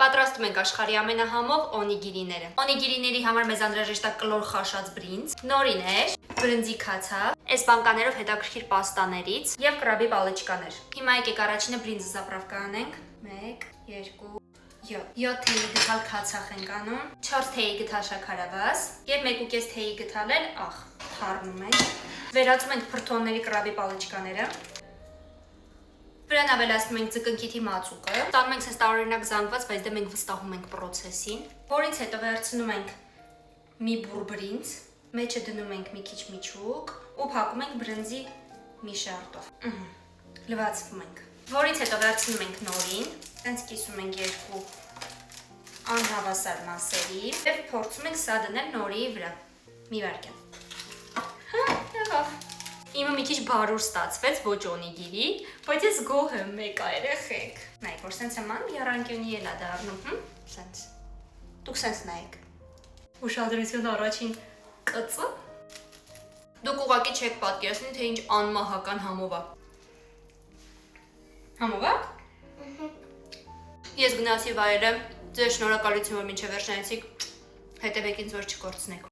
Պատրաստում ենք աշխարհի ամենահամով օնիգիրիները։ Օնիգիրիների համար մեզ անհրաժեշտ է կլոր խաշած բրինձ, նորիներ, բրնձի քացավ, էսպանկաներով հետաքրքիր պաստաներից եւ կրաբի պալեչկաներ։ Հիմա եկեք առաջինը բրինձը զապրավկա անենք։ 1, 2, 7 թեյի գթալ քացախ ենք անում, 4 թեյի գթալ շաքարավազ եւ 1.5 թեյի գթալ էլ թառնում ենք։ Վերածում ենք փրթոնների կրաբի պալեչկաները։ Վրան ավելացնում ենք ձկնկիթի մածուկը, տանում ենք sense տարօրինակ զանգված, բայց դե մենք վստահում ենք process-ին, որից հետո վերցնում ենք մի բուռ բրինձ, մեջը դնում ենք մի քիչ միջուկ ու փակում ենք բրնձի մի շերտով։ Լվացվում ենք։ Որից հետո վերցնում ենք նորին, տենց կիսում ենք երկու անհավասար մասերի եւ փորձում ենք սա դնել նորի վրա։ Մի վայրկյան։ Եղավ։ Իմը մի քիչ բարուր ստացվեց, ոչ օնիգիրի, բայց ես գոհ եմ մեկա երեխեք։ Նայեք, որ սենց էման եռանկյունի էլ է դառնում, սենց։ Դուք սենց նայեք։ Ուշադրություն առաջին կծը։ Դուք ուղղակի չեք պատկերացնի, թե ինչ անմահական համով է։ Համով է։ Ես գնացի վայելեմ, ձեր շնորհակալություն, որ մինչև վերջ նայեցիք, հետևեք ինձ, որ չկորցնեք։